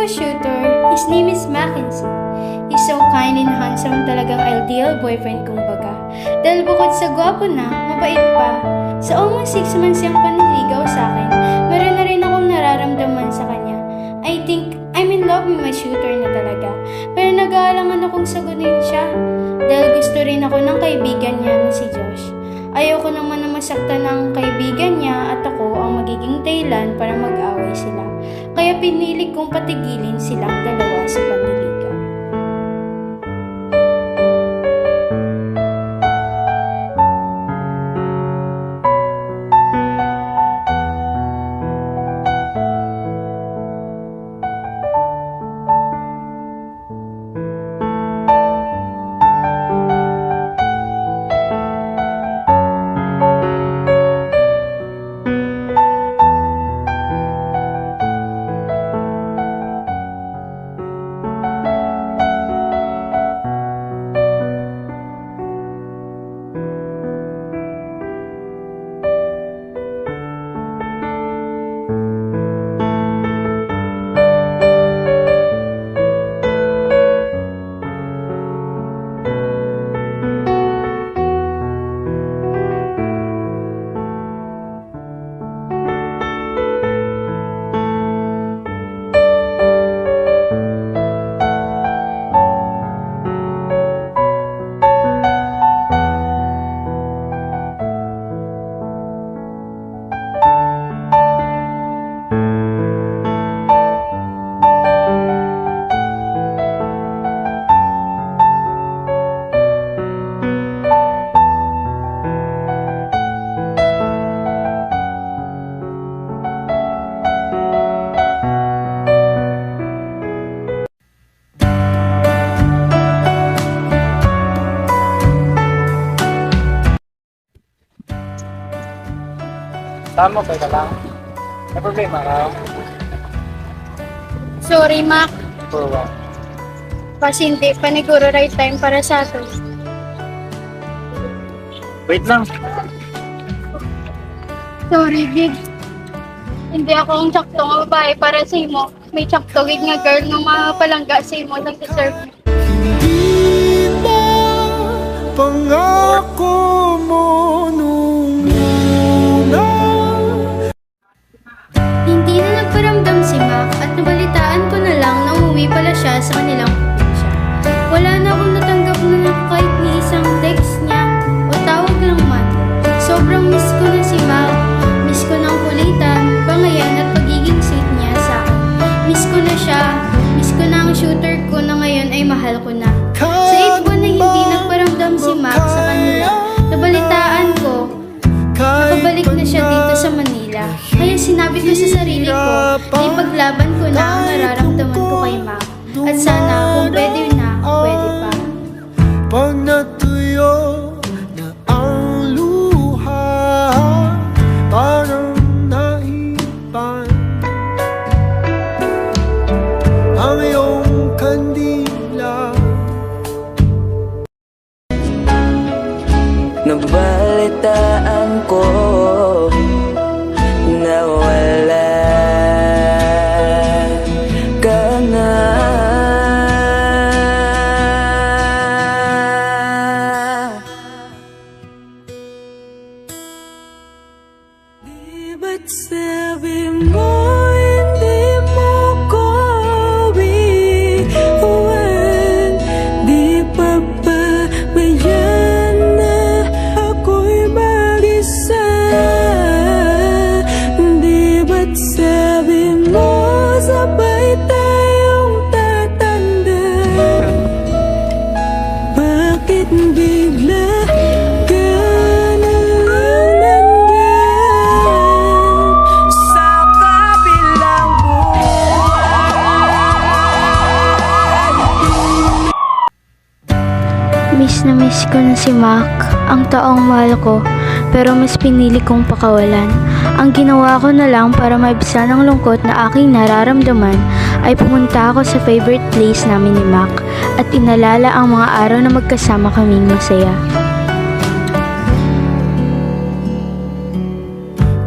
shooter. His name is Mackenzie. He's so kind and handsome, talagang ideal boyfriend kumbaga. Dahil bukod sa gwapo na, mabait pa. Sa almost 6 months siyang paniligaw sa akin, meron na rin akong nararamdaman sa kanya. I think I'm in love with my shooter na talaga. Pero nag-aalangan akong sagutin siya. Dahil gusto rin ako ng kaibigan niya na si Josh. Ayoko naman na masaktan ng kaibigan niya at ako ang magiging dahilan para mag-away sila. Kaya pinili kong patigilin silang dalawa sa panliligaw. Tama ka lang. May problema ka? Sorry, Mac. For what? Kasi hindi pa niguro right time para sa ato. Wait lang. Sorry, Gig. Hindi ako ang sakto nga babae para sa imo. May sakto gig nga girl nga mapalangga sa imo nag-deserve. Hindi ba pangako mo nung una? Hindi na nagparamdam si Mac at nabalitaan ko na lang na umuwi pala siya sa kanilang probinsya. Wala na akong natanggap na kahit ni isang text niya o tawag lang man. Sobrang miss ko na si Mac. Miss ko ng kulitan, bangayan at pagiging sweet niya sa akin. Miss ko na siya. Miss ko na ang shooter ko na ngayon ay mahal ko na. Sa 8 buwan na hindi nagparamdam si Mac sa kanila, nabalitaan ko nakabalik na siya dito sa Manila. Kaya sinabi ko sa sarili ko na ipaglaban ko na ang nararamdaman ko kay Mac. At sana kung pwede na, pwede pa. Pag natuyo na ang luha, parang naipan ang iyong kandila. Nabalitaan ko na wala ka na. Di ba't sabi mo hindi mo ko iwan? Di pa ba bayan na ako'y mag-isa? Di ba't sabi mo sabay tayong tatanda? Bakit bigla ka na lang nandyan sa kabilang buwan? Miss na miss ko na si Mac, ang taong mahal ko, pero mas pinili kong pakawalan. Ang ginawa ko na lang para maibsan ang lungkot na aking nararamdaman ay pumunta ako sa favorite place namin ni Mac at inalala ang mga araw na magkasama kaming masaya.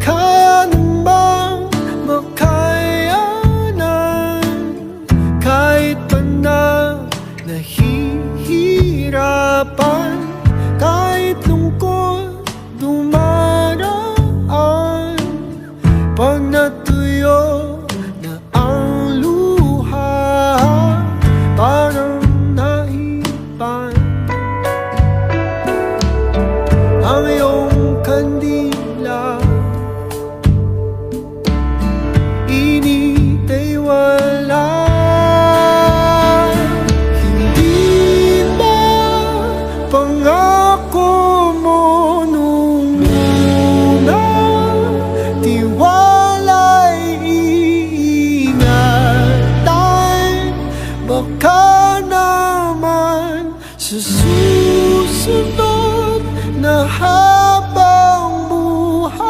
Kaya namang makayanan baka naman sa susunod na habang buhay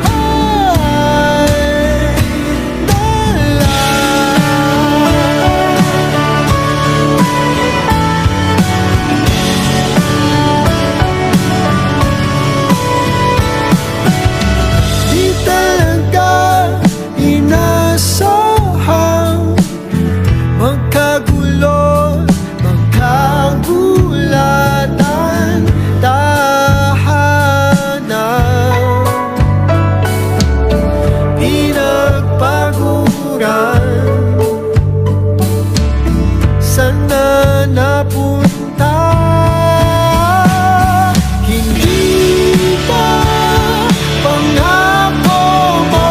ay di talaga inasahang magkagulo, magkagulatan, tahanan, pinagpaguran. Sana napunta, hindi ba pangako mo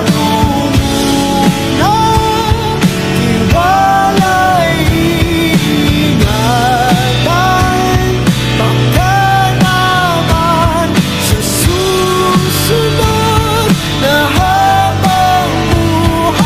lumuna? Tiwala'y ingatan, baka naman sa susunod na habang buhay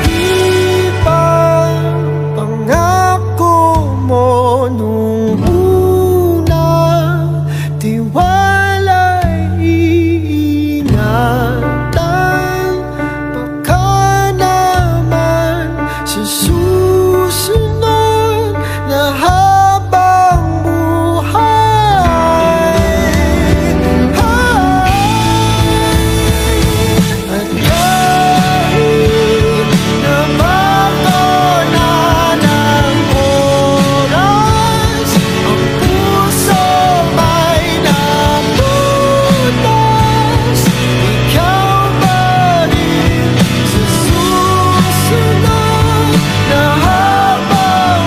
di ba pangako mo nung una? Tiwala'y iingatan, baka naman sa susunod na habang buhay at kahit na mawala ng oras, ang puso may napunas. Ikaw pa rin sa susunod na habang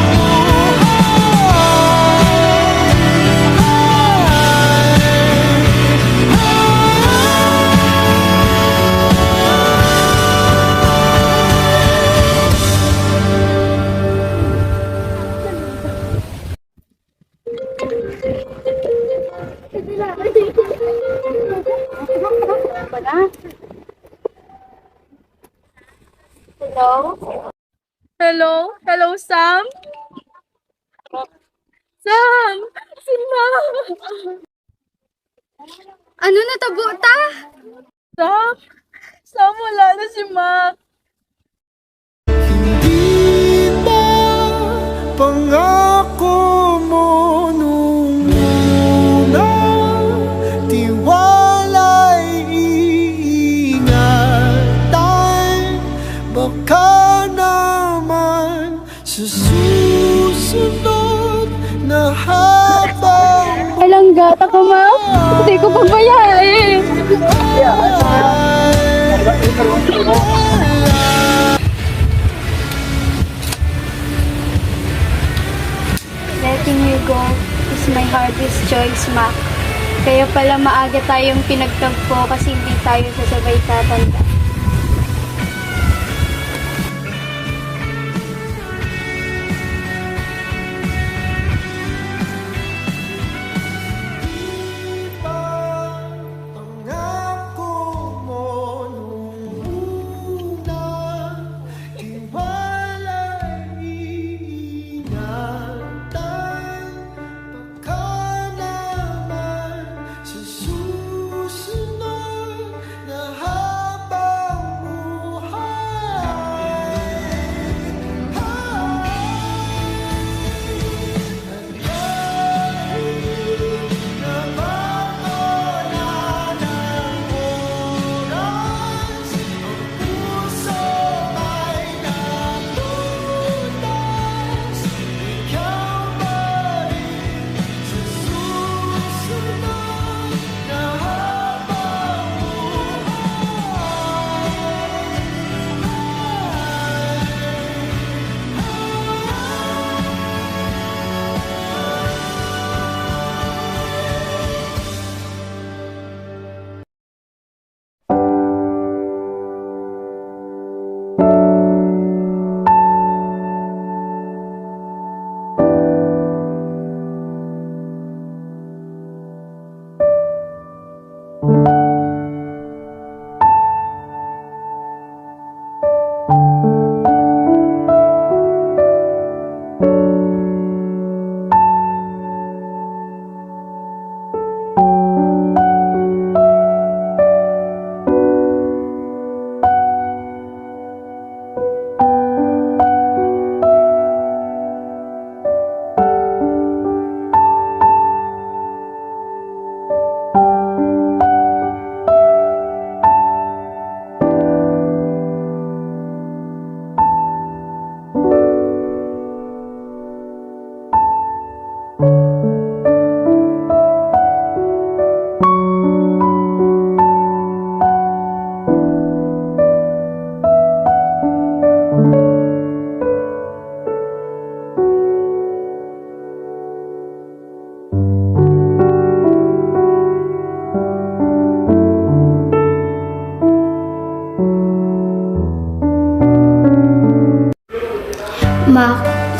Hello? Hello? Hello, Sam? Sam! Si Ma'am! Ano natabo ta? Sam? Sam, wala na si Mac. Di ba pangako mo nung una? Tiwala'y iingatan, baka naman sa susunod na habang Alang gata ko, Ma'am. Hindi ko pagbayarin. Letting you go is my hardest choice, Mac. Kaya pala maaga tayong pinagtagpo kasi hindi tayo sasabay tatanda. pangako mo nung una? Tiwala'y iingatan, baka naman sa susunod na habang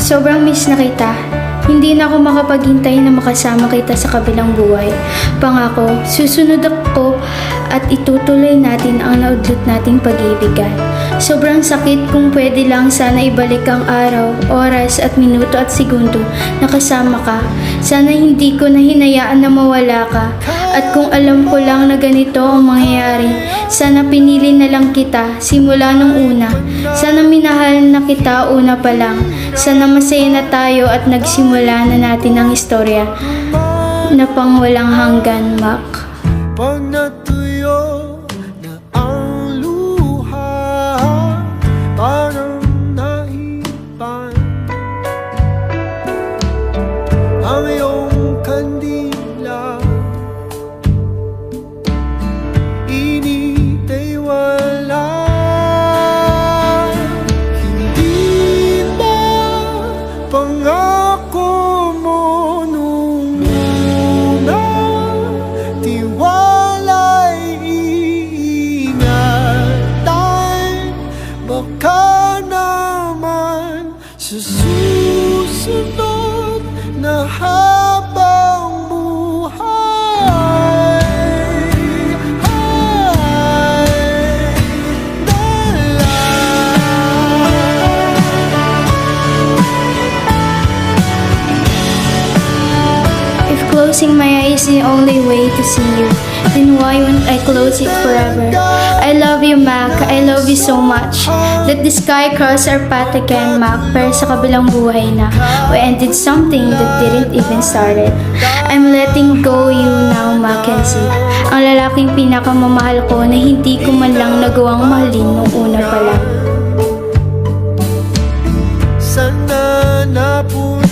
sobrang miss na kita. Hindi na ako makapaghintay na makasama kita sa kabilang buhay. Pangako, susunod ako at itutuloy natin ang naudlot nating pag-ibigan. Sobrang sakit, kung pwede lang sana ibalik ang araw, oras at minuto at segundo na kasama ka. Sana hindi ko na hinayaan na mawala ka. At kung alam ko lang na ganito ang mangyayari, sana pinili na lang kita simula nung una. Sana minahal na kita una pa lang. Sana masaya na tayo at nagsimula na natin ang istorya na pang walang hanggan, Mac. Pag natuyo na ang luha, parang naipan ang iyong kandila. Init ay wala. Hindi ba pangako mo nung una? Tiwala'y iingatan. Baka naman sa susunod na habang buhay ay If closing my eyes is the only way to see you, then why won't I close it forever? I love you, Mac. I love you so much. Let the sky cross our path again, Mac. Pero sa kabilang buhay na, we ended something that didn't even started. I'm letting go you now, Mackenzie. Ang lalaking pinakamamahal ko na hindi ko man lang nagawang mahalin nung una pa lang. sana napunta